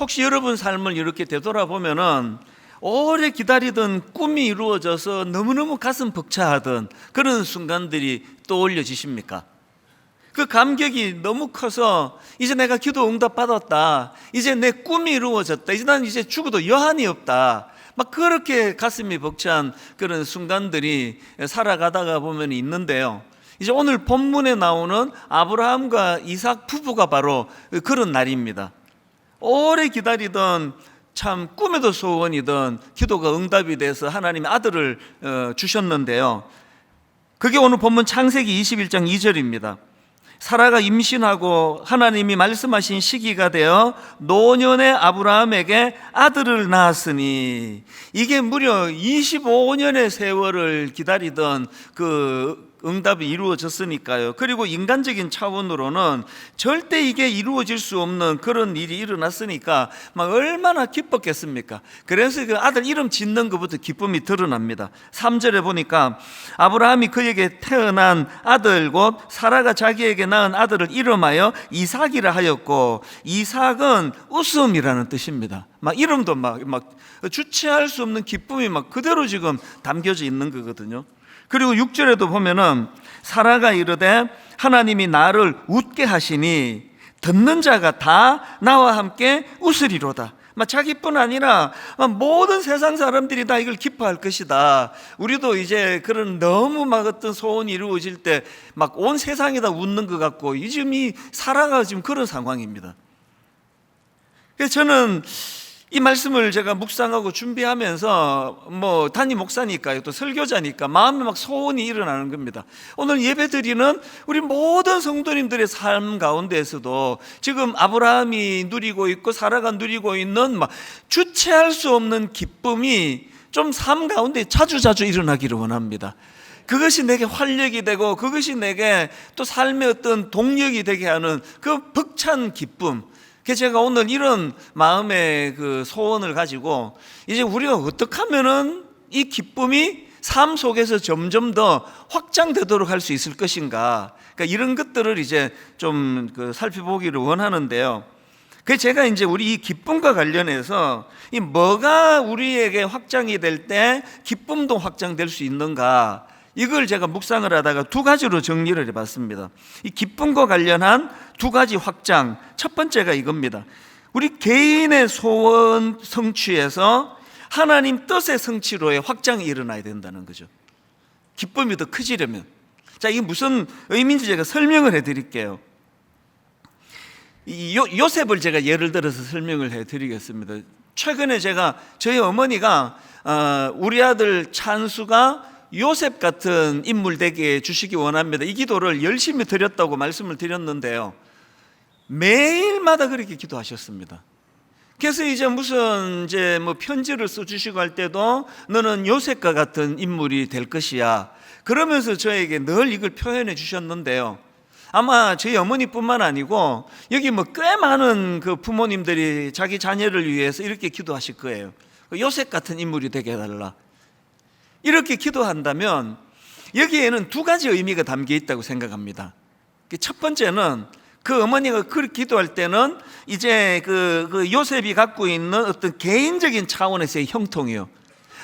혹시 여러분 삶을 이렇게 되돌아보면은 오래 기다리던 꿈이 이루어져서 너무너무 가슴 벅차하던 그런 순간들이 떠올려지십니까? 그 감격이 너무 커서 이제 내가 기도 응답 받았다, 이제 내 꿈이 이루어졌다, 이제 난 이제 죽어도 여한이 없다, 막 그렇게 가슴이 벅찬 그런 순간들이 살아가다가 보면 있는데요, 이제 오늘 본문에 나오는 아브라함과 이삭 부부가 바로 그런 날입니다. 오래 기다리던, 참 꿈에도 소원이던 기도가 응답이 돼서 하나님이 아들을 주셨는데요, 그게 오늘 본문 창세기 21장 2절입니다. 사라가 임신하고 하나님이 말씀하신 시기가 되어 노년의 아브라함에게 아들을 낳았으니, 이게 무려 25년의 세월을 기다리던 그 응답이 이루어졌으니까요. 그리고 인간적인 차원으로는 절대 이게 이루어질 수 없는 그런 일이 일어났으니까 막 얼마나 기뻤겠습니까? 그래서 그 아들 이름 짓는 것부터 기쁨이 드러납니다. 3절에 보니까 아브라함이 그에게 태어난 아들 곧 사라가 자기에게 낳은 아들을 이름하여 이삭이라 하였고, 이삭은 웃음이라는 뜻입니다. 막 이름도 막 주체할 수 없는 기쁨이 막 그대로 지금 담겨져 있는 거거든요. 그리고 6절에도 보면은 사라가 이르되 하나님이 나를 웃게 하시니 듣는 자가 다 나와 함께 웃으리로다. 자기뿐 아니라 모든 세상 사람들이 다 이걸 기뻐할 것이다. 우리도 이제 그런 너무 막 어떤 소원이 이루어질 때 막 온 세상이 다 웃는 것 같고, 지금 이 사라가 지금 그런 상황입니다. 그래서 저는 이 말씀을 제가 묵상하고 준비하면서 담임 목사니까요, 또 설교자니까 마음에 막 소원이 일어나는 겁니다. 오늘 예배드리는 우리 모든 성도님들의 삶 가운데에서도 지금 아브라함이 누리고 있고 사라가 누리고 있는 막 주체할 수 없는 기쁨이 좀 삶 가운데 자주자주 일어나기를 원합니다. 그것이 내게 활력이 되고 그것이 내게 또 삶의 어떤 동력이 되게 하는 그 벅찬 기쁨, 그래서 제가 오늘 이런 마음의 그 소원을 가지고 이제 우리가 어떻게 하면은 이 기쁨이 삶 속에서 점점 더 확장되도록 할 수 있을 것인가, 그러니까 이런 것들을 이제 좀 살펴보기를 원하는데요. 그래서 제가 이제 우리 이 기쁨과 관련해서 이 뭐가 우리에게 확장이 될 때 기쁨도 확장될 수 있는가, 이걸 제가 묵상을 하다가 두 가지로 정리를 해봤습니다. 이 기쁨과 관련한 두 가지 확장, 첫 번째가 이겁니다. 우리 개인의 소원 성취에서 하나님 뜻의 성취로의 확장이 일어나야 된다는 거죠. 기쁨이 더 커지려면. 자, 이게 무슨 의미인지 제가 설명을 해드릴게요. 요셉을 제가 예를 들어서 설명을 해드리겠습니다. 최근에 제가 저희 어머니가 우리 아들 찬수가 요셉 같은 인물 되게 해주시기 원합니다, 이 기도를 열심히 드렸다고 말씀을 드렸는데요, 매일마다 그렇게 기도하셨습니다. 그래서 이제 무슨 편지를 써주시고 할 때도 너는 요셉과 같은 인물이 될 것이야, 그러면서 저에게 늘 이걸 표현해 주셨는데요, 아마 저희 어머니뿐만 아니고 여기 꽤 많은 그 부모님들이 자기 자녀를 위해서 이렇게 기도하실 거예요. 요셉 같은 인물이 되게 해달라. 이렇게 기도한다면 여기에는 두 가지 의미가 담겨 있다고 생각합니다. 첫 번째는 그 어머니가 그렇게 기도할 때는 이제 그 요셉이 갖고 있는 어떤 개인적인 차원에서의 형통이요,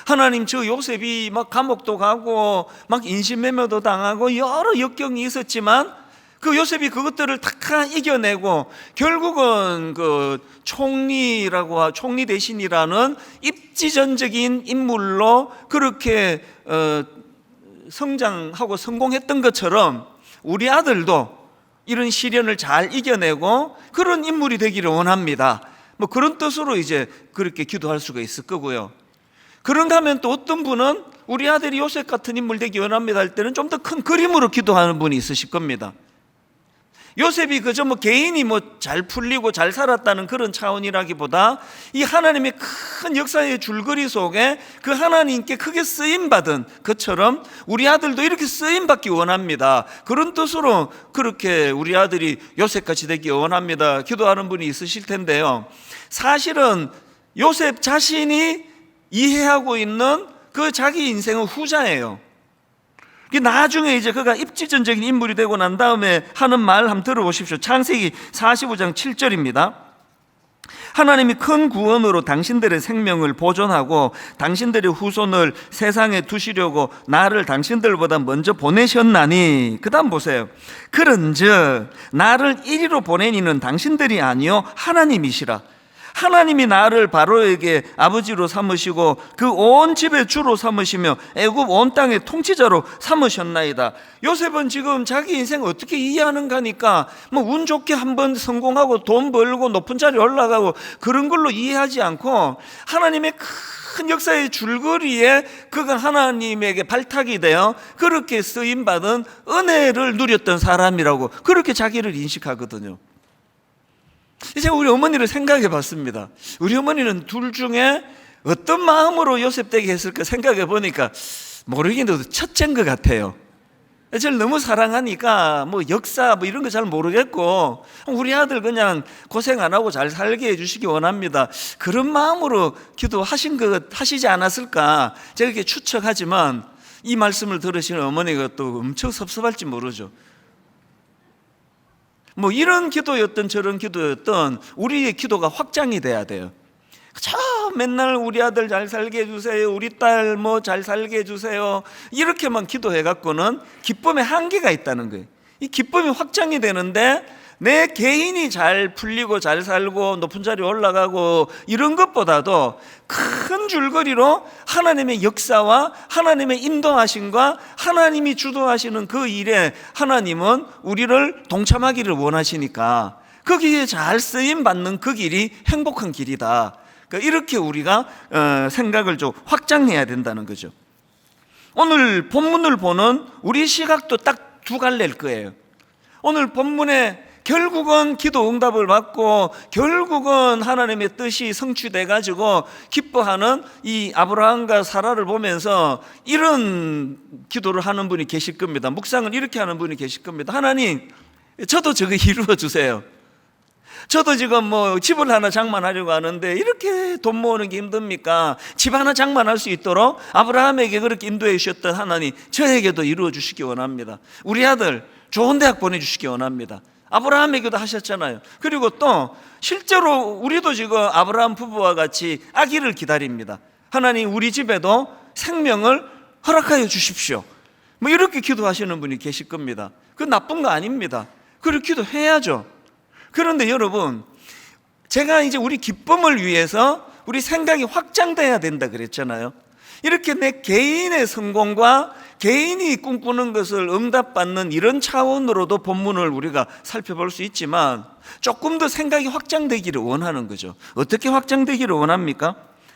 하나님 저 요셉이 막 감옥도 가고 막 인신매매도 당하고 여러 역경이 있었지만 그 요셉이 그것들을 다 이겨내고 결국은 그 총리 대신이라는 입지전적인 인물로 그렇게 성장하고 성공했던 것처럼 우리 아들도 이런 시련을 잘 이겨내고 그런 인물이 되기를 원합니다. 그런 뜻으로 이제 그렇게 기도할 수가 있을 거고요. 그런가 하면 또 어떤 분은 우리 아들이 요셉 같은 인물 되기 원합니다 할 때는 좀 더 큰 그림으로 기도하는 분이 있으실 겁니다. 요셉이 그저 개인이 잘 풀리고 잘 살았다는 그런 차원이라기보다 이 하나님의 큰 역사의 줄거리 속에 그 하나님께 크게 쓰임받은 것처럼 우리 아들도 이렇게 쓰임받기 원합니다, 그런 뜻으로 그렇게 우리 아들이 요셉같이 되기 원합니다 기도하는 분이 있으실 텐데요, 사실은 요셉 자신이 이해하고 있는 그 자기 인생은 후자예요. 나중에 이제 그가 입지전적인 인물이 되고 난 다음에 하는 말 한번 들어보십시오. 창세기 45장 7절입니다. 하나님이 큰 구원으로 당신들의 생명을 보존하고 당신들의 후손을 세상에 두시려고 나를 당신들보다 먼저 보내셨나니, 그 다음 보세요. 그런즉 나를 이리로 보낸 이는 당신들이 아니요 하나님이시라. 하나님이 나를 바로에게 아버지로 삼으시고 그 온 집의 주로 삼으시며 애굽 온 땅의 통치자로 삼으셨나이다. 요셉은 지금 자기 인생 어떻게 이해하는가 하니까 뭐 운 좋게 한번 성공하고 돈 벌고 높은 자리 올라가고 그런 걸로 이해하지 않고 하나님의 큰 역사의 줄거리에 그가 하나님에게 발탁이 되어 그렇게 쓰임받은 은혜를 누렸던 사람이라고 그렇게 자기를 인식하거든요. 이제 우리 어머니를 생각해 봤습니다. 우리 어머니는 둘 중에 어떤 마음으로 요셉 되게 했을까 생각해 보니까 모르긴 해도 첫째인 것 같아요. 저를 너무 사랑하니까 뭐 역사 뭐 이런 거 잘 모르겠고 우리 아들 그냥 고생 안 하고 잘 살게 해주시기 원합니다. 그런 마음으로 하시지 않았을까 제가 이렇게 추측하지만 이 말씀을 들으시는 어머니가 또 엄청 섭섭할지 모르죠. 뭐 이런 기도였던 저런 기도였던 우리의 기도가 확장이 돼야 돼요. 저 맨날 우리 아들 잘 살게 해주세요, 우리 딸 뭐 잘 살게 해주세요 이렇게만 기도해 갖고는 기쁨의 한계가 있다는 거예요. 이 기쁨이 확장이 되는데 내 개인이 잘 풀리고 잘 살고 높은 자리에 올라가고 이런 것보다도 큰 줄거리로 하나님의 역사와 하나님의 인도하심과 하나님이 주도하시는 그 일에 하나님은 우리를 동참하기를 원하시니까 거기에 잘 쓰임받는 그 길이 행복한 길이다. 그러니까 이렇게 우리가 생각을 좀 확장해야 된다는 거죠. 오늘 본문을 보는 우리 시각도 딱 두 갈래일 거예요. 오늘 본문에 결국은 기도 응답을 받고 결국은 하나님의 뜻이 성취돼 가지고 기뻐하는 이 아브라함과 사라를 보면서 이런 기도를 하는 분이 계실 겁니다. 묵상을 이렇게 하는 분이 계실 겁니다. 하나님, 저도 저거 이루어 주세요. 저도 지금 뭐 집을 하나 장만하려고 하는데 이렇게 돈 모으는 게 힘듭니까? 집 하나 장만할 수 있도록 아브라함에게 그렇게 인도해 주셨던 하나님, 저에게도 이루어 주시기 원합니다. 우리 아들 좋은 대학 보내주시기 원합니다. 아브라함에게도 하셨잖아요. 그리고 또 실제로 우리도 지금 아브라함 부부와 같이 아기를 기다립니다. 하나님, 우리 집에도 생명을 허락하여 주십시오. 뭐 이렇게 기도하시는 분이 계실 겁니다. 그 나쁜 거 아닙니다. 그렇게 기도해야죠. 그런데 여러분, 제가 이제 우리 기쁨을 위해서 우리 생각이 확장돼야 된다 그랬잖아요. 이렇게 내 개인의 성공과 개인이 꿈꾸는 것을 응답받는 이런 차원으로도 본문을 우리가 살펴볼 수 있지만 조금 더 생각이 확장되기를 원하는 거죠. 어떻게 확장되기를 원합니까?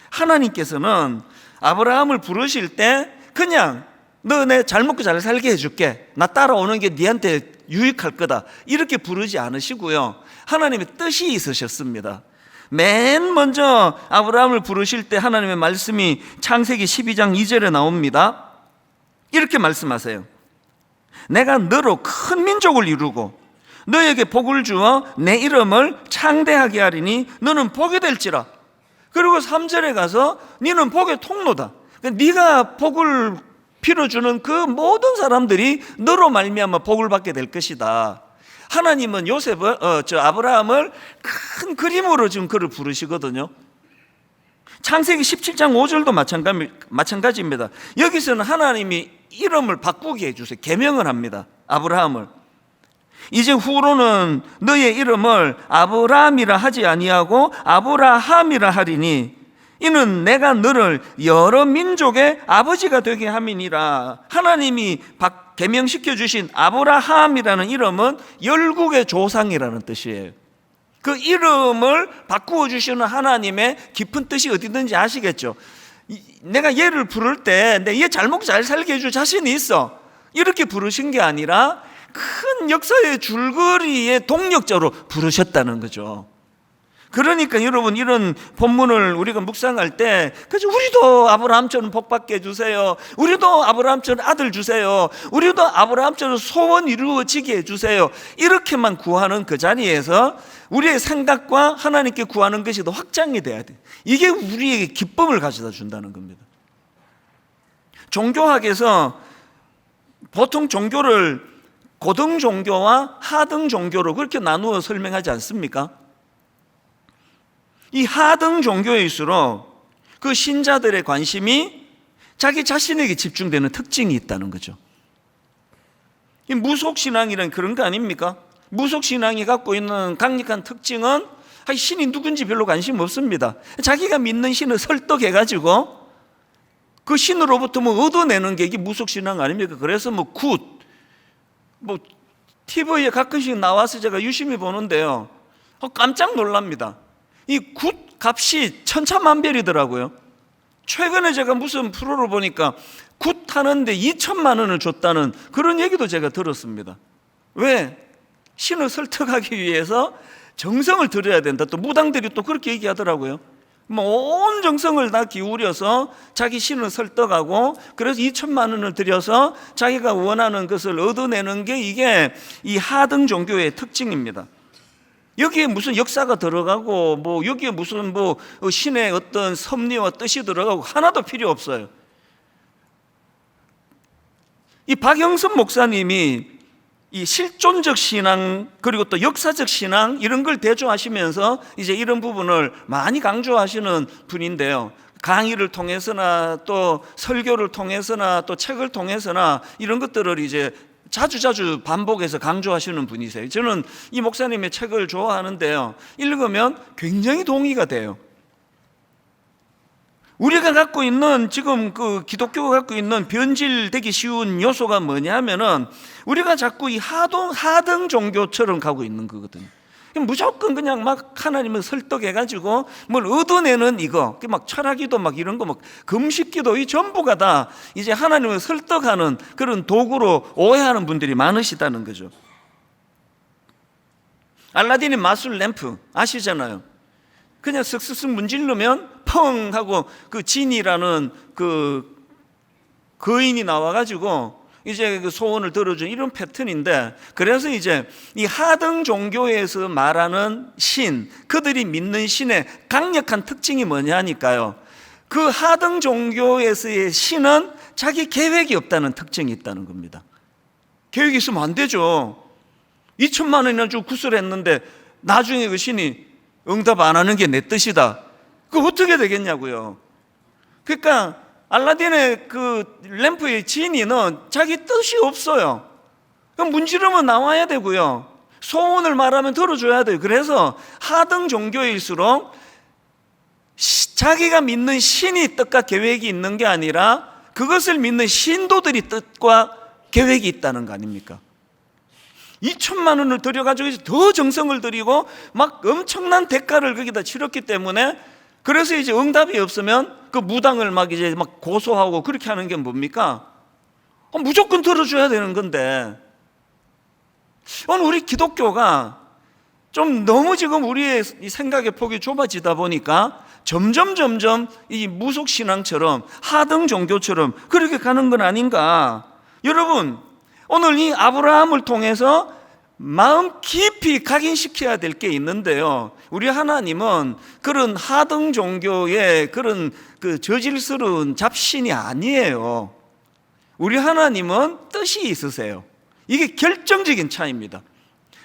하나님께서는 아브라함을 부르실 때 그냥 너 내 잘 먹고 잘 살게 해줄게, 나 따라오는 게 네한테 유익할 거다 이렇게 부르지 않으시고요, 하나님의 뜻이 있으셨습니다. 맨 먼저 아브라함을 부르실 때 하나님의 말씀이 창세기 12장 2절에 나옵니다. 이렇게 말씀하세요. 내가 너로 큰 민족을 이루고 너에게 복을 주어 내 이름을 창대하게 하리니 너는 복이 될지라. 그리고 3절에 가서 너는 복의 통로다. 네가 복을 빌어주는 그 모든 사람들이 너로 말미암아 복을 받게 될 것이다. 하나님은 아브라함을 큰 그림으로 지금 그를 부르시거든요. 창세기 17장 5절도 마찬가지입니다. 여기서는 하나님이 이름을 바꾸게 해주세요. 계명을 합니다. 아브라함을. 이제 후로는 너의 이름을 아브라함이라 하지 아니하고 아브라함이라 하리니 이는 내가 너를 여러 민족의 아버지가 되게 함이니라. 하나님이 계명시켜 주신 아브라함이라는 이름은 열국의 조상이라는 뜻이에요. 그 이름을 바꾸어 주시는 하나님의 깊은 뜻이 어디 있는지 아시겠죠? 내가 얘를 부를 때 내 얘 잘 먹고 잘 살게 해줄 자신이 있어, 이렇게 부르신 게 아니라 큰 역사의 줄거리의 동력자로 부르셨다는 거죠. 그러니까 여러분, 이런 본문을 우리가 묵상할 때 그죠, 우리도 아브라함처럼 복받게 해주세요, 우리도 아브라함처럼 아들 주세요, 우리도 아브라함처럼 소원 이루어지게 해주세요, 이렇게만 구하는 그 자리에서 우리의 생각과 하나님께 구하는 것이 더 확장이 돼야 돼. 이게 우리에게 기쁨을 가져다 준다는 겁니다. 종교학에서 보통 종교를 고등 종교와 하등 종교로 그렇게 나누어 설명하지 않습니까? 이 하등 종교일수록 그 신자들의 관심이 자기 자신에게 집중되는 특징이 있다는 거죠. 이 무속신앙이란 그런 거 아닙니까? 무속신앙이 갖고 있는 강력한 특징은 신이 누군지 별로 관심 없습니다. 자기가 믿는 신을 설득해가지고 그 신으로부터 뭐 얻어내는 게 이게 무속신앙 아닙니까? 그래서 TV에 가끔씩 나와서 제가 유심히 보는데요, 깜짝 놀랍니다. 이 굿 값이 천차만별이더라고요. 최근에 제가 무슨 프로를 보니까 굿 하는데 2천만 원을 줬다는 그런 얘기도 제가 들었습니다. 왜? 신을 설득하기 위해서 정성을 들여야 된다. 또 무당들이 또 그렇게 얘기하더라고요. 온 정성을 다 기울여서 자기 신을 설득하고, 그래서 2천만 원을 들여서 자기가 원하는 것을 얻어내는 게 이게 이 하등 종교의 특징입니다. 여기에 무슨 역사가 들어가고 여기에 무슨 신의 어떤 섭리와 뜻이 들어가고 하나도 필요 없어요. 이 박영선 목사님이 이 실존적 신앙 그리고 또 역사적 신앙 이런 걸 대조하시면서 이제 이런 부분을 많이 강조하시는 분인데요. 강의를 통해서나 또 설교를 통해서나 또 책을 통해서나 이런 것들을 이제 자주 반복해서 강조하시는 분이세요. 저는 이 목사님의 책을 좋아하는데요, 읽으면 굉장히 동의가 돼요. 우리가 갖고 있는 지금 그 기독교가 갖고 있는 변질되기 쉬운 요소가 뭐냐면은 우리가 자꾸 이 하등 종교처럼 가고 있는 거거든요. 무조건 그냥 막 하나님을 설득해가지고 뭘 얻어내는 이거, 막 철학기도 막 이런 거 막 금식기도 이 전부가 다 이제 하나님을 설득하는 그런 도구로 오해하는 분들이 많으시다는 거죠. 알라딘의 마술 램프 아시잖아요. 그냥 쓱쓱쓱 문지르면 펑 하고 그 진이라는 그 거인이 나와가지고 이제 그 소원을 들어준 이런 패턴인데, 그래서 이제 이 하등 종교에서 말하는 신, 그들이 믿는 신의 강력한 특징이 뭐냐니까요, 그 하등 종교에서의 신은 자기 계획이 없다는 특징이 있다는 겁니다. 계획이 있으면 안 되죠. 2천만 원이나 주고 구슬했는데 나중에 그 신이 응답 안 하는 게 내 뜻이다. 그거 어떻게 되겠냐고요. 그러니까 알라딘의 그 램프의 지니는 자기 뜻이 없어요. 그럼 문지르면 나와야 되고요, 소원을 말하면 들어줘야 돼요. 그래서 하등 종교일수록 자기가 믿는 신이 뜻과 계획이 있는 게 아니라 그것을 믿는 신도들이 뜻과 계획이 있다는 거 아닙니까? 2천만 원을 들여가지고 더 정성을 들이고 막 엄청난 대가를 거기다 치렀기 때문에, 그래서 이제 응답이 없으면 그 무당을 막 고소하고 그렇게 하는 게 뭡니까? 무조건 들어줘야 되는 건데, 오늘 우리 기독교가 좀 너무 지금 우리의 생각의 폭이 좁아지다 보니까 점점 이 무속신앙처럼 하등 종교처럼 그렇게 가는 건 아닌가. 여러분, 오늘 이 아브라함을 통해서 마음 깊이 각인시켜야 될 게 있는데요, 우리 하나님은 그런 하등 종교의 그런 그 저질스러운 잡신이 아니에요. 우리 하나님은 뜻이 있으세요. 이게 결정적인 차이입니다.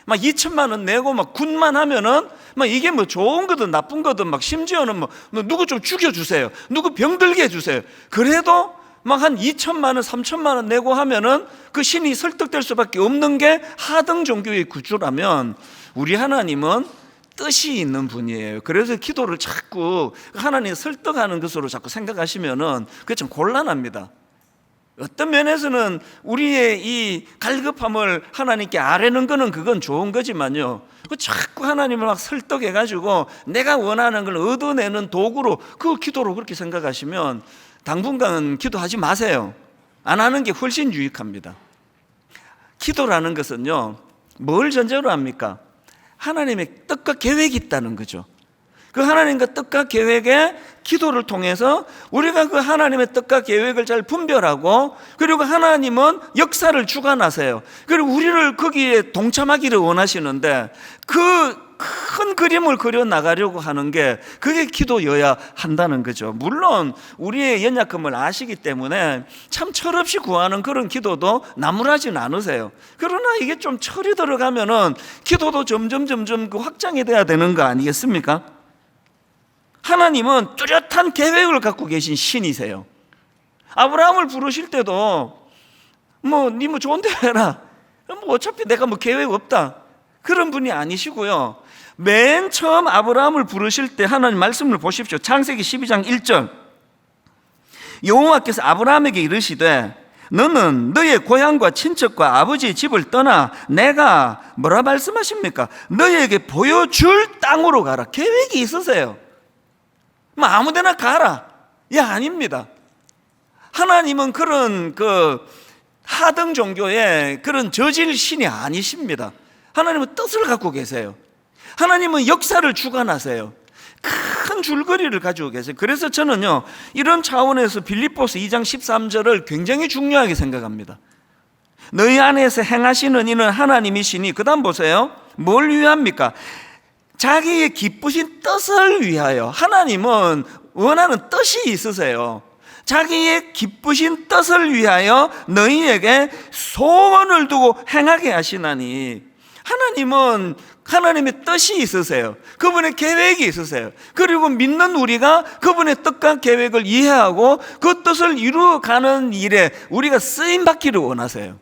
막 2천만 원 내고 막 굿만 하면은 막 이게 뭐 좋은 거든 나쁜 거든 막 심지어는 뭐 누구 좀 죽여주세요, 누구 병들게 해주세요, 그래도 막 한 2천만 원, 3천만 원 내고 하면은 그 신이 설득될 수밖에 없는 게 하등 종교의 구조라면, 우리 하나님은 뜻이 있는 분이에요. 그래서 기도를 자꾸 하나님 설득하는 것으로 자꾸 생각하시면은 그게 좀 곤란합니다. 어떤 면에서는 우리의 이 갈급함을 하나님께 아뢰는 거는 그건 좋은 거지만요, 자꾸 하나님을 막 설득해가지고 내가 원하는 걸 얻어내는 도구로 그 기도로 그렇게 생각하시면 당분간은 기도하지 마세요. 안 하는 게 훨씬 유익합니다. 기도라는 것은요, 뭘 전제로 합니까? 하나님의 뜻과 계획이 있다는 거죠. 그 하나님과 뜻과 계획에 기도를 통해서 우리가 그 하나님의 뜻과 계획을 잘 분별하고, 그리고 하나님은 역사를 주관하세요. 그리고 우리를 거기에 동참하기를 원하시는데 그 큰 그림을 그려나가려고 하는 게 그게 기도여야 한다는 거죠. 물론 우리의 연약함을 아시기 때문에 참 철없이 구하는 그런 기도도 나무라진 않으세요. 그러나 이게 좀 철이 들어가면은 기도도 점점 그 확장이 돼야 되는 거 아니겠습니까? 하나님은 뚜렷한 계획을 갖고 계신 신이세요. 아브라함을 부르실 때도 니 좋은 대로 해라, 어차피 내가 계획 없다, 그런 분이 아니시고요. 맨 처음 아브라함을 부르실 때 하나님 말씀을 보십시오. 창세기 12장 1절, 여호와께서 아브라함에게 이르시되 너는 너의 고향과 친척과 아버지의 집을 떠나 내가 뭐라 말씀하십니까? 너희에게 보여줄 땅으로 가라. 계획이 있으세요. 아무데나 가라. 아닙니다. 하나님은 그런 하등 종교의 그런 저질 신이 아니십니다. 하나님은 뜻을 갖고 계세요. 하나님은 역사를 주관하세요. 큰 줄거리를 가지고 계세요. 그래서 저는요, 이런 차원에서 빌립보서 2장 13절을 굉장히 중요하게 생각합니다. 너희 안에서 행하시는 이는 하나님이시니, 그 다음 보세요. 뭘 위합니까? 자기의 기쁘신 뜻을 위하여. 하나님은 원하는 뜻이 있으세요. 자기의 기쁘신 뜻을 위하여 너희에게 소원을 두고 행하게 하시나니, 하나님은 하나님의 뜻이 있으세요. 그분의 계획이 있으세요. 그리고 믿는 우리가 그분의 뜻과 계획을 이해하고 그 뜻을 이루어가는 일에 우리가 쓰임받기를 원하세요.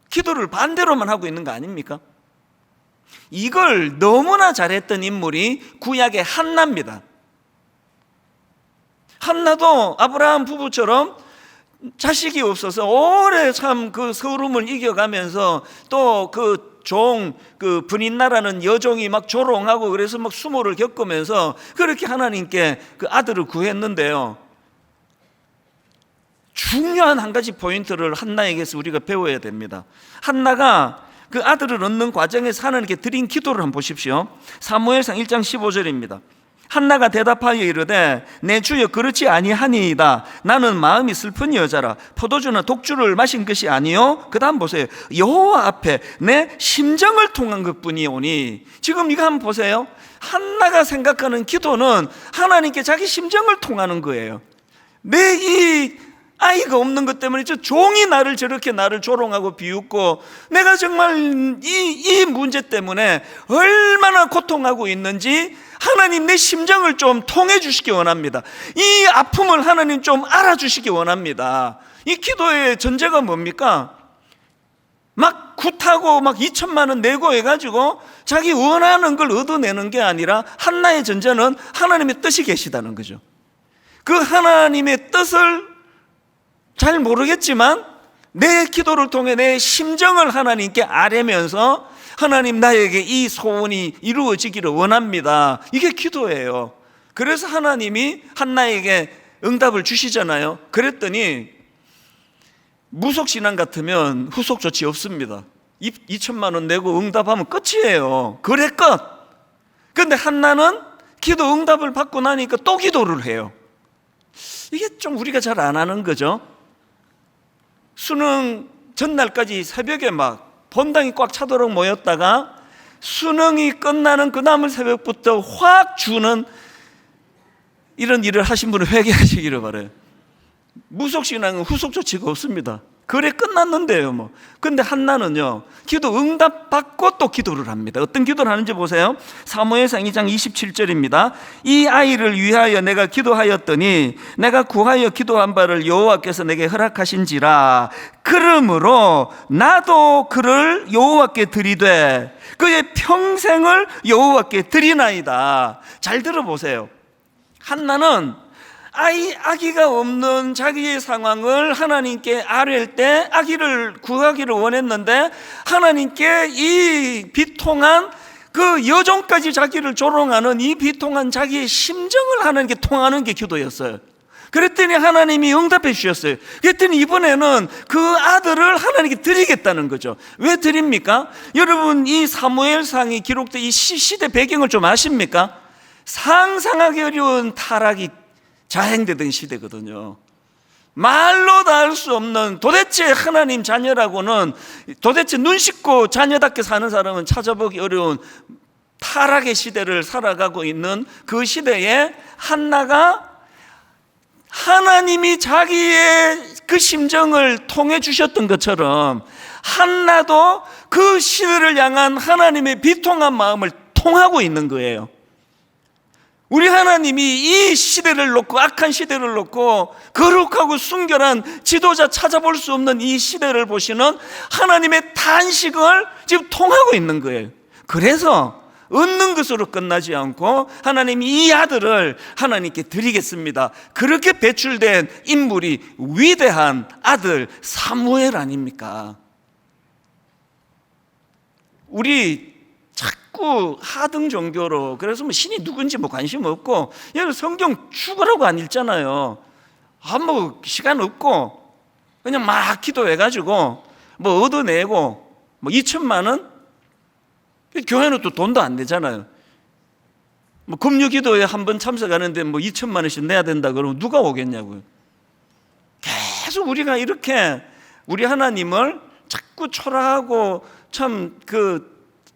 기도를 반대로만 하고 있는 거 아닙니까? 이걸 너무나 잘했던 인물이 구약의 한나입니다. 한나도 아브라함 부부처럼 자식이 없어서 오래 참 그 서름을 이겨가면서 또 그 분인나라는 여종이 막 조롱하고 그래서 막 수모를 겪으면서 그렇게 하나님께 그 아들을 구했는데요. 중요한 한 가지 포인트를 한나에게서 우리가 배워야 됩니다. 한나가 그 아들을 얻는 과정에서 하나님께 드린 기도를 한번 보십시오. 사무엘상 1장 15절입니다. 한나가 대답하여 이르되 내 주여 그렇지 아니하니이다. 나는 마음이 슬픈 여자라. 포도주나 독주를 마신 것이 아니요. 그 다음 보세요. 여호와 앞에 내 심정을 통한 것뿐이오니. 지금 이거 한번 보세요. 한나가 생각하는 기도는 하나님께 자기 심정을 통하는 거예요. 내 이 아이가 없는 것 때문에 저 종이 저렇게 나를 조롱하고 비웃고 내가 정말 이 문제 때문에 얼마나 고통하고 있는지 하나님 내 심정을 좀 통해 주시기 원합니다. 이 아픔을 하나님 좀 알아주시기 원합니다. 이 기도의 전제가 뭡니까? 막 굿하고 막 2천만 원 내고 해가지고 자기 원하는 걸 얻어내는 게 아니라 한나의 전제는 하나님의 뜻이 계시다는 거죠. 그 하나님의 뜻을 잘 모르겠지만 내 기도를 통해 내 심정을 하나님께 아뢰면서 하나님 나에게 이 소원이 이루어지기를 원합니다. 이게 기도예요. 그래서 하나님이 한나에게 응답을 주시잖아요. 그랬더니 무속신앙 같으면 후속 조치 없습니다. 2천만 원 내고 응답하면 끝이에요. 그래 끝. 그런데 한나는 기도 응답을 받고 나니까 또 기도를 해요. 이게 좀 우리가 잘 안 하는 거죠. 수능 전날까지 새벽에 막 본당이 꽉 차도록 모였다가 수능이 끝나는 그 다음 새벽부터 확 주는 이런 일을 하신 분은 회개하시기를 바라요. 무속신앙은 후속 조치가 없습니다. 그래 끝났는데요 뭐. 근데 한나는요 기도 응답 받고 또 기도를 합니다. 어떤 기도를 하는지 보세요. 사무엘상 2장 27절입니다. 이 아이를 위하여 내가 기도하였더니 내가 구하여 기도한 바를 여호와께서 내게 허락하신지라. 그러므로 나도 그를 여호와께 드리되 그의 평생을 여호와께 드리나이다. 잘 들어보세요. 한나는 아기가 없는 자기의 상황을 하나님께 아뢰일 때 아기를 구하기를 원했는데 하나님께 이 비통한 그 여종까지 자기를 조롱하는 이 비통한 자기의 심정을 하나님께 통하는 게 기도였어요. 그랬더니 하나님이 응답해 주셨어요. 그랬더니 이번에는 그 아들을 하나님께 드리겠다는 거죠. 왜 드립니까? 여러분 이 사무엘상이 기록된 이 시대 배경을 좀 아십니까? 상상하기 어려운 타락이 자행되던 시대거든요. 말로 다 할 수 없는 도대체 하나님 자녀라고는 도대체 눈 씻고 자녀답게 사는 사람은 찾아보기 어려운 타락의 시대를 살아가고 있는 그 시대에 한나가 하나님이 자기의 그 심정을 통해 주셨던 것처럼 한나도 그 시대를 향한 하나님의 비통한 마음을 통하고 있는 거예요. 우리 하나님이 이 시대를 놓고, 악한 시대를 놓고 거룩하고 순결한 지도자 찾아볼 수 없는 이 시대를 보시는 하나님의 탄식을 지금 통하고 있는 거예요. 그래서 얻는 것으로 끝나지 않고 하나님이 이 아들을 하나님께 드리겠습니다. 그렇게 배출된 인물이 위대한 아들 사무엘 아닙니까? 우리 자꾸 하등 종교로, 그래서 뭐 신이 누군지 뭐 관심 없고, 여기 성경 죽으라고 안 읽잖아요. 뭐 시간 없고 그냥 막 기도해가지고 뭐 얻어내고 뭐 2천만 원? 교회는 또 돈도 안 내잖아요. 뭐 금요기도에 한 번 참석하는데 뭐 2천만 원씩 내야 된다 그러면 누가 오겠냐고요. 계속 우리가 이렇게 우리 하나님을 자꾸 초라하고 참 그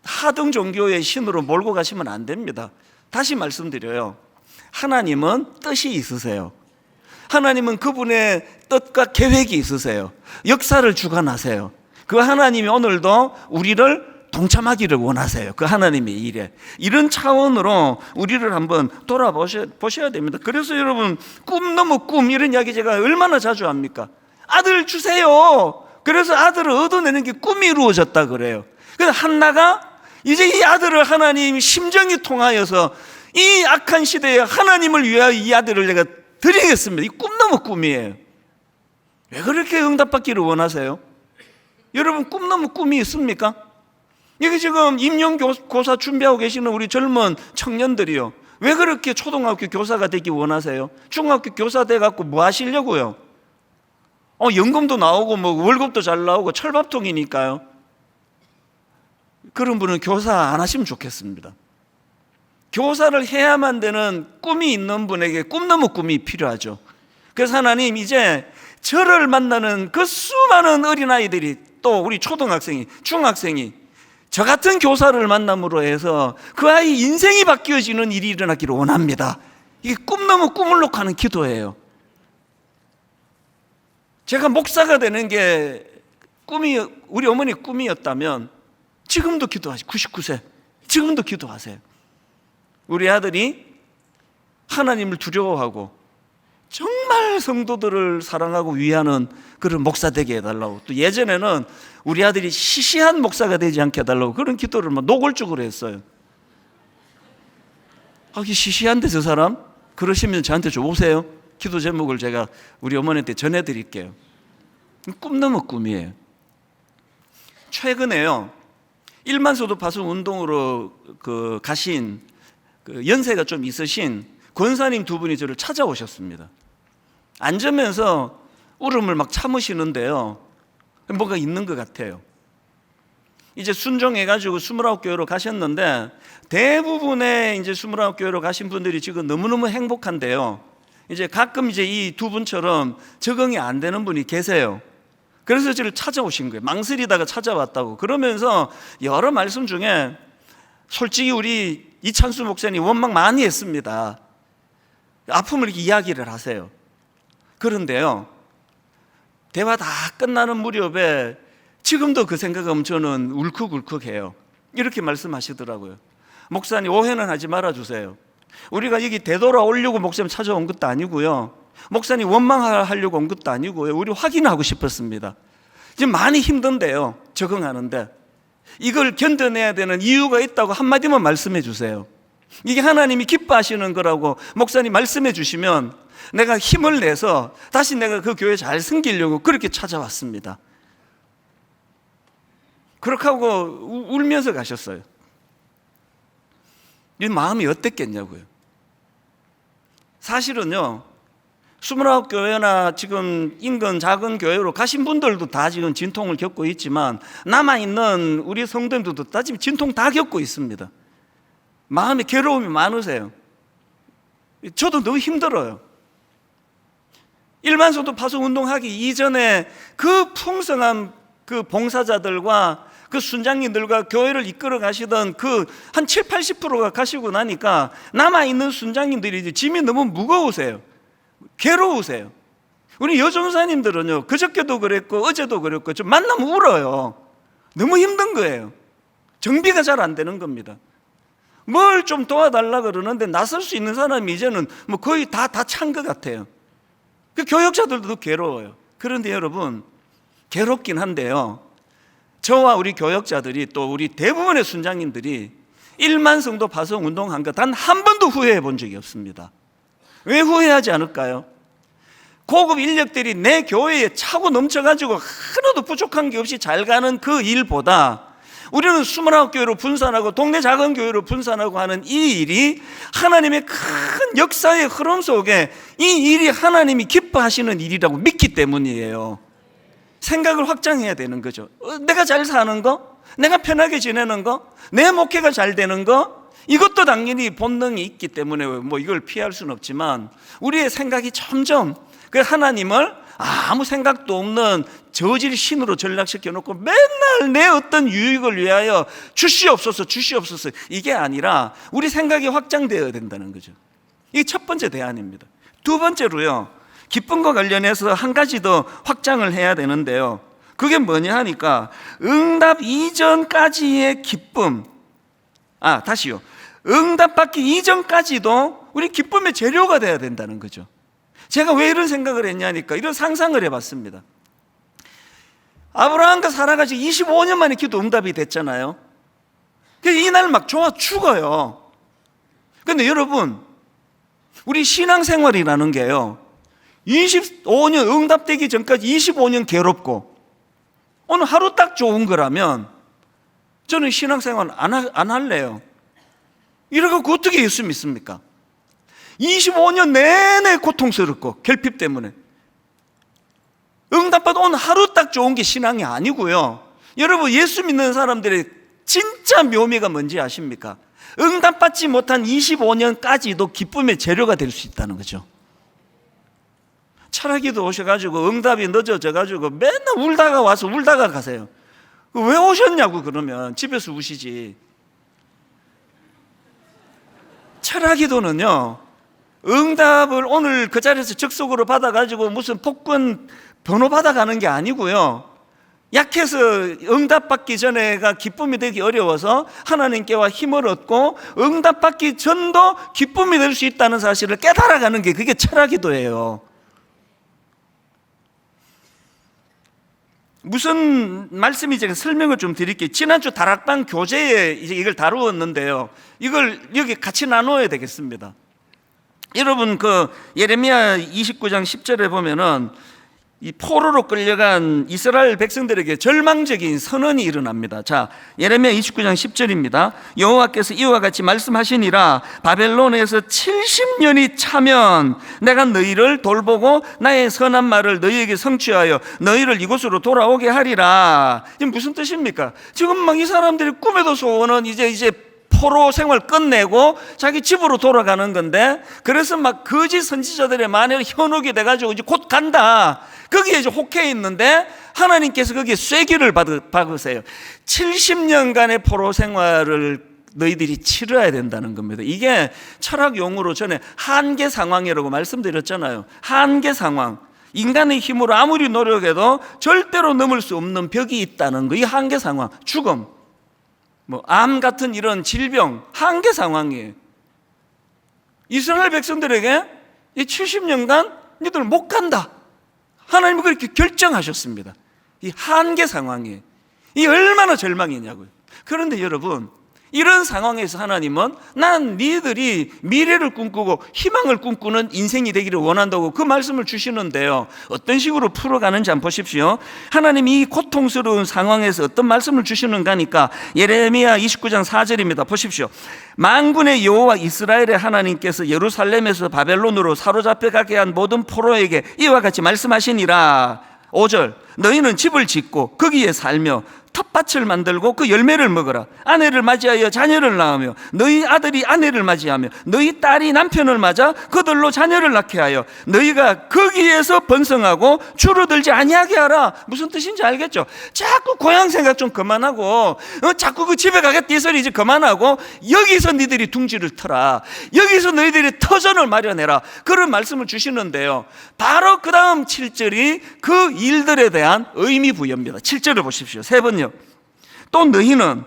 하등 종교의 신으로 몰고 가시면 안 됩니다. 다시 말씀드려요. 하나님은 뜻이 있으세요. 하나님은 그분의 뜻과 계획이 있으세요. 역사를 주관하세요. 그 하나님이 오늘도 우리를 동참하기를 원하세요. 그 하나님의 일에. 이런 차원으로 우리를 한번 돌아보셔야 됩니다. 그래서 여러분, 꿈 넘어 꿈, 이런 이야기 제가 얼마나 자주 합니까? 아들 주세요. 그래서 아들을 얻어내는 게 꿈이 이루어졌다 그래요. 그래서 한나가 이제 이 아들을 하나님 심정이 통하여서 이 악한 시대에 하나님을 위하여 이 아들을 내가 드리겠습니다. 이 꿈 넘어 꿈이에요. 왜 그렇게 응답받기를 원하세요? 여러분, 꿈 넘어 꿈이 있습니까? 여기 지금 임용고사 준비하고 계시는 우리 젊은 청년들이요, 왜 그렇게 초등학교 교사가 되기 원하세요? 중학교 교사 돼갖고 뭐 하시려고요? 연금도 나오고 뭐 월급도 잘 나오고 철밥통이니까요. 그런 분은 교사 안 하시면 좋겠습니다. 교사를 해야만 되는 꿈이 있는 분에게 꿈 넘어 꿈이 필요하죠. 그래서 하나님, 이제 저를 만나는 그 수많은 어린아이들이, 또 우리 초등학생이, 중학생이 저 같은 교사를 만남으로 해서 그 아이 인생이 바뀌어지는 일이 일어나기를 원합니다. 이게 꿈 넘어 꿈을 놓고 하는 기도예요. 제가 목사가 되는 게 꿈이, 우리 어머니 꿈이었다면 지금도 기도하세요. 99세 지금도 기도하세요. 우리 아들이 하나님을 두려워하고 정말 성도들을 사랑하고 위하는 그런 목사 되게 해달라고, 또 예전에는 우리 아들이 시시한 목사가 되지 않게 해달라고 그런 기도를 막 노골적으로 했어요. 이게 시시한데 저 사람? 그러시면 저한테 좀 오세요. 기도 제목을 제가 우리 어머니한테 전해드릴게요. 꿈 넘어 꿈이에요. 최근에요, 일만소도 파송 운동으로 가신 연세가 좀 있으신 권사님 두 분이 저를 찾아오셨습니다. 앉으면서 울음을 막 참으시는데요, 뭐가 있는 것 같아요. 이제 순종해가지고 29교회로 가셨는데, 대부분의 이제 29교회로 가신 분들이 지금 너무너무 행복한데요, 이제 가끔 이제 이 두 분처럼 적응이 안 되는 분이 계세요. 그래서 저를 찾아오신 거예요. 망설이다가 찾아왔다고. 그러면서 여러 말씀 중에 솔직히 우리 이찬수 목사님 원망 많이 했습니다. 아픔을 이렇게 이야기를 하세요. 그런데요, 대화 다 끝나는 무렵에 지금도 그 생각하면 저는 울컥울컥해요. 이렇게 말씀하시더라고요. 목사님, 오해는 하지 말아주세요. 우리가 여기 되돌아오려고 목사님 찾아온 것도 아니고요, 목사님 원망하려고 온 것도 아니고요, 우리 확인하고 싶었습니다. 지금 많이 힘든데요, 적응하는데 이걸 견뎌내야 되는 이유가 있다고 한마디만 말씀해 주세요. 이게 하나님이 기뻐하시는 거라고 목사님 말씀해 주시면 내가 힘을 내서 다시 내가 그 교회 잘 섬기려고 그렇게 찾아왔습니다. 그렇게 하고 울면서 가셨어요. 이 마음이 어땠겠냐고요. 사실은요, 29교회나 지금 인근 작은 교회로 가신 분들도 다 지금 진통을 겪고 있지만, 남아있는 우리 성도님들도 다 지금 진통 다 겪고 있습니다. 마음에 괴로움이 많으세요. 저도 너무 힘들어요. 일반소도 파송 운동하기 이전에 그 풍성한 그 봉사자들과 그 순장님들과 교회를 이끌어 가시던 그 한 70, 80%가 가시고 나니까 남아있는 순장님들이 짐이 너무 무거우세요. 괴로우세요. 우리 여전사님들은요, 그저께도 그랬고 어제도 그랬고 좀 만나면 울어요. 너무 힘든 거예요. 정비가 잘 안 되는 겁니다. 뭘 좀 도와달라 그러는데 나설 수 있는 사람이 이제는 뭐 거의 다 찬 것 같아요. 그 교역자들도 괴로워요. 그런데 여러분, 괴롭긴 한데요, 저와 우리 교역자들이 또 우리 대부분의 순장님들이 1만 성도 파송 운동한 거 단 한 번도 후회해 본 적이 없습니다. 왜 후회하지 않을까요? 고급 인력들이 내 교회에 차고 넘쳐가지고 하나도 부족한 게 없이 잘 가는 그 일보다 우리는 29교회로 분산하고 동네 작은 교회로 분산하고 하는 이 일이 하나님의 큰 역사의 흐름 속에 이 일이 하나님이 기뻐하시는 일이라고 믿기 때문이에요. 생각을 확장해야 되는 거죠. 내가 잘 사는 거, 내가 편하게 지내는 거, 내 목회가 잘 되는 거, 이것도 당연히 본능이 있기 때문에 뭐 이걸 피할 수는 없지만 우리의 생각이 점점 그 하나님을 아무 생각도 없는 저질 신으로 전락시켜 놓고 맨날 내 어떤 유익을 위하여 주시옵소서 주시옵소서, 이게 아니라 우리 생각이 확장되어야 된다는 거죠. 이게 첫 번째 대안입니다. 두 번째로요, 기쁨과 관련해서 한 가지 더 확장을 해야 되는데요, 그게 뭐냐 하니까 응답 이전까지의 기쁨, 다시요, 응답받기 이전까지도 우리 기쁨의 재료가 돼야 된다는 거죠. 제가 왜 이런 생각을 했냐니까 이런 상상을 해봤습니다. 아브라함과 사라가 지금 25년 만에 기도 응답이 됐잖아요. 이날 막 좋아 죽어요. 근데 여러분, 우리 신앙생활이라는 게요, 25년 응답되기 전까지 25년 괴롭고 오늘 하루 딱 좋은 거라면 저는 신앙생활 안 할래요. 이러고 어떻게 예수 믿습니까? 25년 내내 고통스럽고 결핍 때문에 응답받아 오늘 하루 딱 좋은 게 신앙이 아니고요. 여러분, 예수 믿는 사람들의 진짜 묘미가 뭔지 아십니까? 응답받지 못한 25년까지도 기쁨의 재료가 될 수 있다는 거죠. 철학기도 오셔가지고 응답이 늦어져가지고 맨날 울다가 와서 울다가 가세요. 왜 오셨냐고 그러면 집에서 우시지. 철학기도는요, 응답을 오늘 그 자리에서 즉석으로 받아가지고 무슨 복권 번호 받아가는 게 아니고요, 약해서 응답받기 전에가 기쁨이 되기 어려워서 하나님께와 힘을 얻고 응답받기 전도 기쁨이 될 수 있다는 사실을 깨달아가는 게 그게 철학기도예요. 무슨 말씀이 제가 설명을 좀 드릴게요. 지난주 다락방 교재에 이제 이걸 다루었는데요, 이걸 여기 같이 나눠야 되겠습니다. 여러분, 그 예레미야 29장 10절에 보면은 이 포로로 끌려간 이스라엘 백성들에게 절망적인 선언이 일어납니다. 자, 예레미야 29장 10절입니다. 여호와께서 이와 같이 말씀하시니라, 바벨론에서 70년이 차면 내가 너희를 돌보고 나의 선한 말을 너희에게 성취하여 너희를 이곳으로 돌아오게 하리라. 이게 무슨 뜻입니까? 지금 막 이 사람들이 꿈에도 소원은 이제 포로 생활 끝내고 자기 집으로 돌아가는 건데, 그래서 막 거짓 선지자들의 만에 현혹이 돼가지고 이제 곧 간다, 거기에 이제 혹해 있는데 하나님께서 거기에 쐐기를 박으세요. 70년간의 포로 생활을 너희들이 치러야 된다는 겁니다. 이게 철학 용어로 전에 한계 상황이라고 말씀드렸잖아요. 한계 상황, 인간의 힘으로 아무리 노력해도 절대로 넘을 수 없는 벽이 있다는 거, 이 한계 상황, 죽음, 암 같은 이런 질병, 한계 상황이에요. 이스라엘 백성들에게 이 70년간 너희들 못 간다, 하나님은 그렇게 결정하셨습니다. 이 한계 상황이에요. 이 얼마나 절망이냐고요. 그런데 여러분, 이런 상황에서 하나님은 난 니들이 미래를 꿈꾸고 희망을 꿈꾸는 인생이 되기를 원한다고 그 말씀을 주시는데요, 어떤 식으로 풀어가는지 한번 보십시오. 하나님이 이 고통스러운 상황에서 어떤 말씀을 주시는가 하니까 예레미야 29장 4절입니다. 보십시오. 만군의 여호와 이스라엘의 하나님께서 예루살렘에서 바벨론으로 사로잡혀가게 한 모든 포로에게 이와 같이 말씀하시니라. 5절, 너희는 집을 짓고 거기에 살며 텃밭을 만들고 그 열매를 먹어라. 아내를 맞이하여 자녀를 낳으며 너희 아들이 아내를 맞이하며 너희 딸이 남편을 맞아 그들로 자녀를 낳게 하여 너희가 거기에서 번성하고 줄어들지 아니하게 하라. 무슨 뜻인지 알겠죠? 자꾸 고향 생각 좀 그만하고 자꾸 그 집에 가겠다 이 소리 이제 그만하고 여기서 너희들이 둥지를 터라. 여기서 너희들이 터전을 마련해라. 그런 말씀을 주시는데요, 바로 그 다음 7절이 그 일들에 대한 의미 부여입니다. 7절을 보십시오. 세 번요. 또 너희는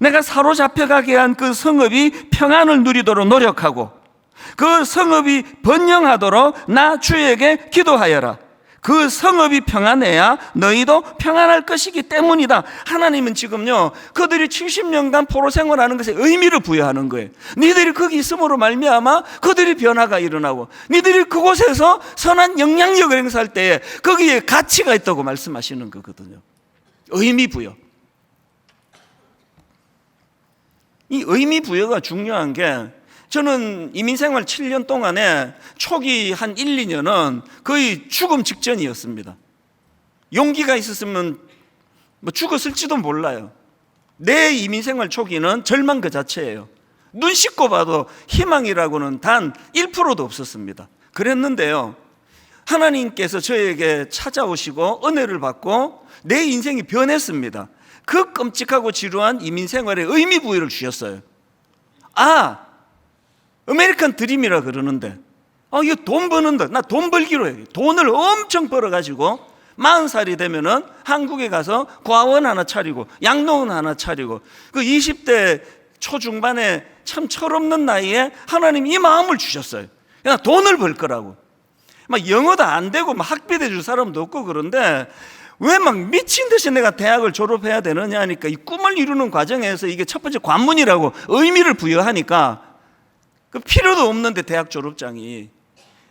내가 사로잡혀가게 한 그 성읍이 평안을 누리도록 노력하고 그 성읍이 번영하도록 나 주에게 기도하여라. 그 성읍이 평안해야 너희도 평안할 것이기 때문이다. 하나님은 지금요, 그들이 70년간 포로 생활하는 것에 의미를 부여하는 거예요. 니들이 거기 있음으로 말미암아 그들이 변화가 일어나고 니들이 그곳에서 선한 영향력을 행사할 때에 거기에 가치가 있다고 말씀하시는 거거든요. 의미 부여. 이 의미 부여가 중요한 게, 저는 이민생활 7년 동안에 초기 한 1, 2년은 거의 죽음 직전이었습니다. 용기가 있었으면 뭐 죽었을지도 몰라요. 내 이민생활 초기는 절망 그 자체예요. 눈 씻고 봐도 희망이라고는 단 1%도 없었습니다. 그랬는데요, 하나님께서 저에게 찾아오시고 은혜를 받고 내 인생이 변했습니다. 그 끔찍하고 지루한 이민생활에 의미 부여를 주셨어요. 아메리칸 드림이라 그러는데, 이거 돈 버는다. 나 돈 벌기로 해. 돈을 엄청 벌어가지고 40살이 되면은 한국에 가서 과원 하나 차리고 양로원 하나 차리고, 그 20대 초중반에 참 철없는 나이에 하나님이 이 마음을 주셨어요. 그냥 돈을 벌 거라고. 막 영어도 안 되고 막 학비 대줄 사람도 없고, 그런데 왜 막 미친 듯이 내가 대학을 졸업해야 되느냐 하니까, 이 꿈을 이루는 과정에서 이게 첫 번째 관문이라고 의미를 부여하니까 그 필요도 없는데 대학 졸업장이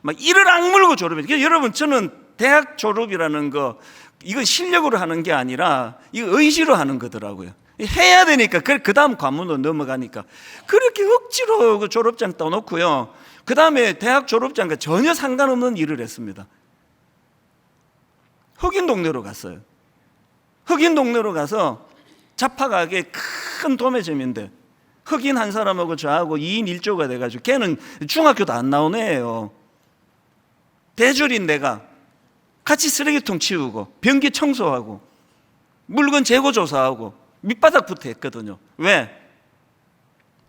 막 이를 악물고 졸업해요. 여러분, 저는 대학 졸업이라는 거, 이건 실력으로 하는 게 아니라 이거 의지로 하는 거더라고요. 해야 되니까. 그 다음 관문으로 넘어가니까 그렇게 억지로 그 졸업장 떠놓고요, 그 다음에 대학 졸업장과 전혀 상관없는 일을 했습니다. 흑인 동네로 갔어요. 흑인 동네로 가서 자파가게 큰 도매점인데 흑인 한 사람하고 저하고 2인 1조가 돼가지고, 걔는 중학교도 안 나온 애예요. 대졸인 내가 같이 쓰레기통 치우고 변기 청소하고 물건 재고 조사하고 밑바닥부터 했거든요. 왜?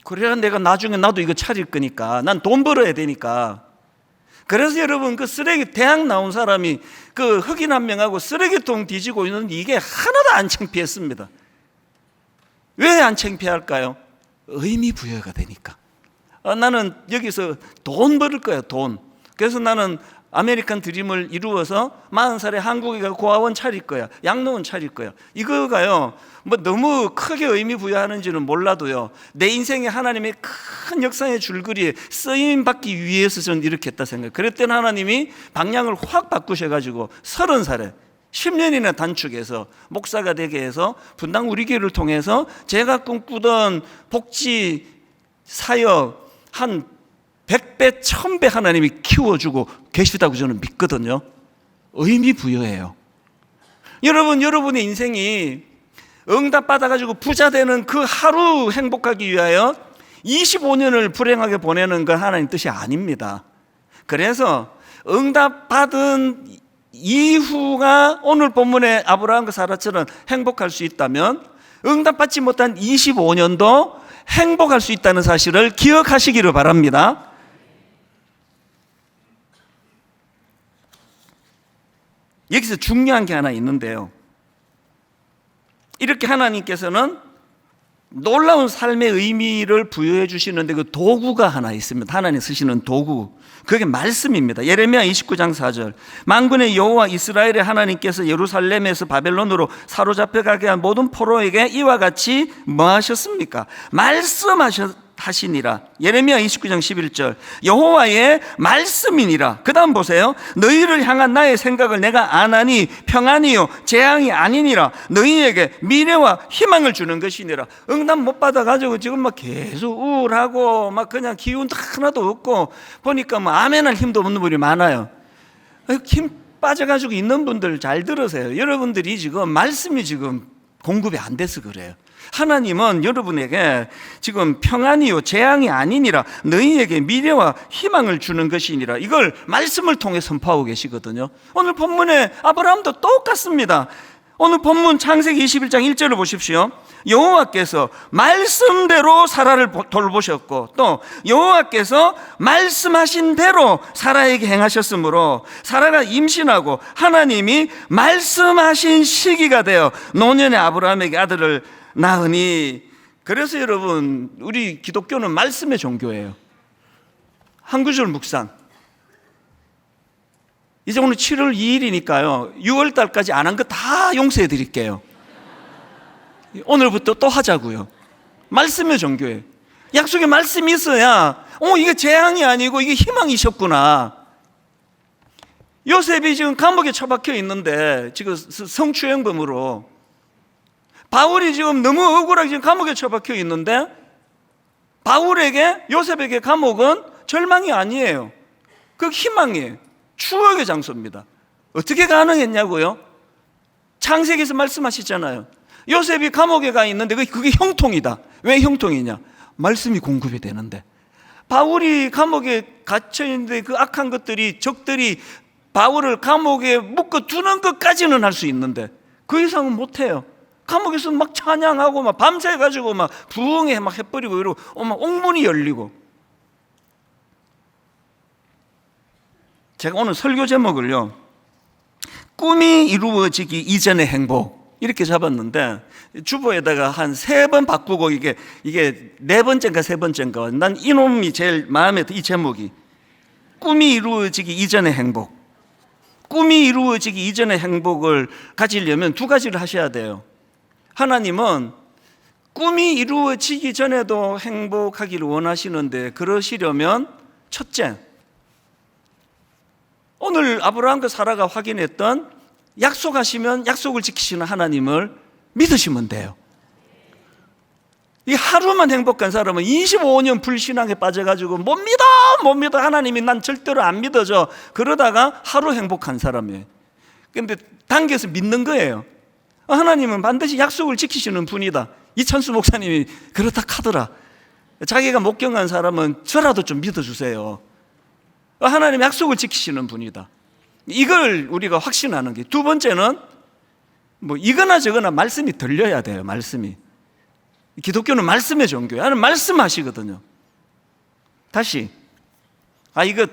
그래야 내가 나중에 나도 이거 차릴 거니까, 난 돈 벌어야 되니까. 그래서 여러분, 그 쓰레기, 대학 나온 사람이 그 흑인 한 명하고 쓰레기통 뒤지고 있는데 이게 하나도 안 창피했습니다. 왜 안 창피할까요? 의미 부여가 되니까. 나는 여기서 돈 벌을 거야, 돈. 그래서 나는 아메리칸 드림을 이루어서 40살에 한국에 가서 고아원 차릴 거야, 양로원 차릴 거야. 이거가요, 뭐 너무 크게 의미 부여하는지는 몰라도요, 내 인생에 하나님의 큰 역사의 줄거리에 쓰임 받기 위해서 저는 이렇게 했다 생각해요. 그랬더니 하나님이 방향을 확 바꾸셔가지고 30살에 10년이나 단축해서 목사가 되게 해서 분당 우리 교회를 통해서 제가 꿈꾸던 복지 사역 한 100배, 1000배 하나님이 키워주고 계시다고 저는 믿거든요. 의미 부여해요. 여러분, 여러분의 인생이 응답 받아가지고 부자 되는 그 하루 행복하기 위하여 25년을 불행하게 보내는 건 하나님 뜻이 아닙니다. 그래서 응답 받은 이후가 오늘 본문의 아브라함과 사라처럼 행복할 수 있다면, 응답받지 못한 25년도 행복할 수 있다는 사실을 기억하시기를 바랍니다. 여기서 중요한 게 하나 있는데요, 이렇게 하나님께서는 놀라운 삶의 의미를 부여해 주시는데 그 도구가 하나 있습니다. 하나님 쓰시는 도구, 그게 말씀입니다. 예레미야 29장 4절, 만군의 여호와 이스라엘의 하나님께서 예루살렘에서 바벨론으로 사로잡혀 가게 한 모든 포로에게 이와 같이 뭐 하셨습니까? 말씀하시니라. 예레미야 29장 11절, 여호와의 말씀이니라. 그 다음 보세요. 너희를 향한 나의 생각을 내가 아나니 평안이요 재앙이 아니니라. 너희에게 미래와 희망을 주는 것이니라. 응답 못 받아가지고 지금 막 계속 우울하고 막 그냥 기운도 하나도 없고 보니까 뭐 아멘할 힘도 없는 분이 많아요. 힘 빠져가지고 있는 분들 잘 들으세요. 여러분들이 지금 말씀이 지금 공급이 안 돼서 그래요. 하나님은 여러분에게 지금 평안이요 재앙이 아니니라, 너희에게 미래와 희망을 주는 것이니라, 이걸 말씀을 통해 선포하고 계시거든요. 오늘 본문에 아브라함도 똑같습니다. 오늘 본문 창세기 21장 1절을 보십시오. 여호와께서 말씀대로 사라를 돌보셨고 또 여호와께서 말씀하신 대로 사라에게 행하셨으므로 사라가 임신하고 하나님이 말씀하신 시기가 되어 노년의 아브라함에게 아들을 낳으니 그래서 여러분, 우리 기독교는 말씀의 종교예요. 한 구절 묵상. 이제 오늘 7월 2일이니까요 6월 달까지 안 한 거 다 용서해 드릴게요. 오늘부터 또 하자고요. 말씀의 종교예요. 약속의 말씀이 있어야 이게 재앙이 아니고 이게 희망이셨구나. 요셉이 지금 감옥에 처박혀 있는데, 지금 성추행범으로 바울이 지금 너무 억울하게 지금 감옥에 처박혀 있는데, 바울에게, 요셉에게 감옥은 절망이 아니에요. 그 희망이에요. 추억의 장소입니다. 어떻게 가능했냐고요? 창세기에서 말씀하시잖아요. 요셉이 감옥에 가 있는데 그게 형통이다. 왜 형통이냐? 말씀이 공급이 되는데. 바울이 감옥에 갇혀 있는데 그 악한 것들이, 적들이 바울을 감옥에 묶어 두는 것까지는 할 수 있는데 그 이상은 못해요. 감옥에서 막 찬양하고 막 밤새 가지고 막 부흥회 막 해버리고 이러고 막 옥문이 열리고. 제가 오늘 설교 제목을요, 꿈이 이루어지기 이전의 행복, 이렇게 잡았는데 주보에다가 한 3번 바꾸고 이게 4번째인가 3번째인가, 난 이놈이 제일 마음에 이 제목이, 꿈이 이루어지기 이전의 행복. 꿈이 이루어지기 이전의 행복을 가지려면 2가지를 하셔야 돼요. 하나님은 꿈이 이루어지기 전에도 행복하기를 원하시는데, 그러시려면 첫째, 오늘 아브라함과 사라가 확인했던 약속하시면 약속을 지키시는 하나님을 믿으시면 돼요. 이 하루만 행복한 사람은 25년 불신앙에 빠져가지고 못 믿어 하나님이 난 절대로 안 믿어져, 그러다가 하루 행복한 사람이에요. 그런데 당겨서 믿는 거예요. 하나님은 반드시 약속을 지키시는 분이다. 이찬수 목사님이 그렇다 하더라. 자기가 목경한 사람은 저라도 좀 믿어주세요. 하나님 약속을 지키시는 분이다. 이걸 우리가 확신하는 게. 2번째는 이거나 저거나 말씀이 들려야 돼요. 말씀이. 기독교는 말씀의 종교예요. 하나님 말씀하시거든요. 다시, 이거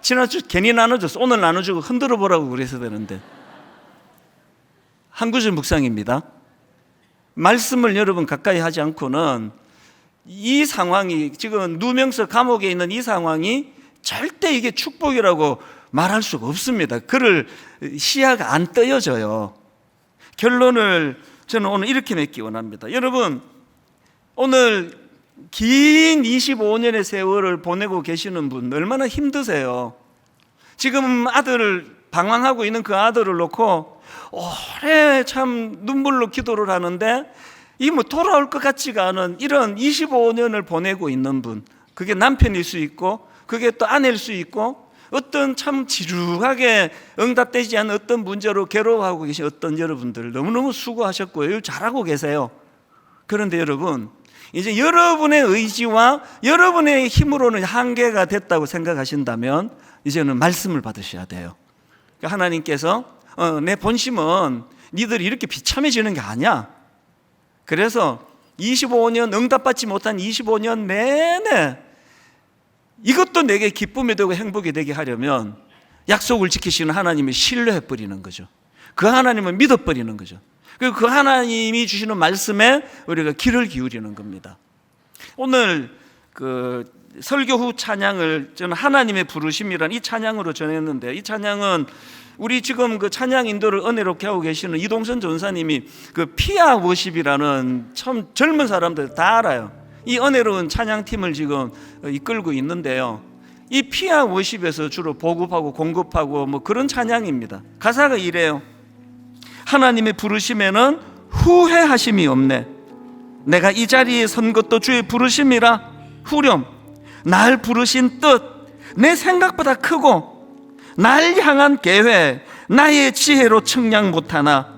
지난주 괜히 나눠줬어. 오늘 나눠주고 흔들어 보라고 그래서 되는데. 한 구절 묵상입니다. 말씀을 여러분 가까이 하지 않고는 이 상황이, 지금 누명서 감옥에 있는 이 상황이 절대 이게 축복이라고 말할 수가 없습니다. 그를 시야가 안 떠여져요. 결론을 저는 오늘 이렇게 맺기 원합니다. 여러분, 오늘 긴 25년의 세월을 보내고 계시는 분 얼마나 힘드세요. 지금 아들을 방황하고 있는 그 아들을 놓고 오래 참 눈물로 기도를 하는데 이 돌아올 것 같지가 않은 이런 25년을 보내고 있는 분, 그게 남편일 수 있고 그게 또 아내일 수 있고, 어떤 참 지루하게 응답되지 않은 어떤 문제로 괴로워하고 계신 어떤 여러분들 너무너무 수고하셨고요. 잘하고 계세요. 그런데 여러분, 이제 여러분의 의지와 여러분의 힘으로는 한계가 됐다고 생각하신다면 이제는 말씀을 받으셔야 돼요. 그러니까 하나님께서 내 본심은 니들이 이렇게 비참해지는 게 아니야. 그래서 25년 응답받지 못한 25년 내내 이것도 내게 기쁨이 되고 행복이 되게 하려면 약속을 지키시는 하나님을 신뢰해버리는 거죠. 그 하나님을 믿어버리는 거죠. 그리고 그 하나님이 주시는 말씀에 우리가 귀를 기울이는 겁니다. 오늘 그 설교 후 찬양을 저는 하나님의 부르심이란 이 찬양으로 전했는데, 이 찬양은 우리 지금 그 찬양 인도를 은혜롭게 하고 계시는 이동선 전사님이 그 피아 워십이라는 참 젊은 사람들 다 알아요. 이 은혜로운 찬양팀을 지금 이끌고 있는데요, 이 피아 워십에서 주로 보급하고 공급하고 그런 찬양입니다. 가사가 이래요. 하나님의 부르심에는 후회하심이 없네. 내가 이 자리에 선 것도 주의 부르심이라. 후렴, 날 부르신 뜻 내 생각보다 크고 날 향한 계획 나의 지혜로 측량 못하나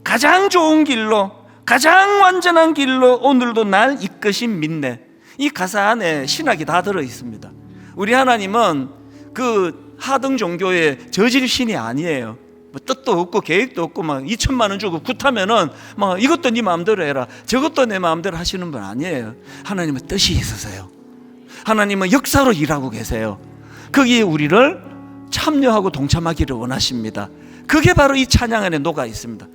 가장 좋은 길로 가장 완전한 길로 오늘도 날 이끄신 믿네. 이 가사 안에 신학이 다 들어있습니다. 우리 하나님은 그 하등 종교의 저질 신이 아니에요. 뜻도 없고 계획도 없고 2천만 원 주고 굿하면은 이것도 네 마음대로 해라 저것도 내 마음대로 하시는 분 아니에요. 하나님은 뜻이 있으세요. 하나님은 역사로 일하고 계세요. 거기에 우리를 참여하고 동참하기를 원하십니다. 그게 바로 이 찬양 안에 녹아 있습니다.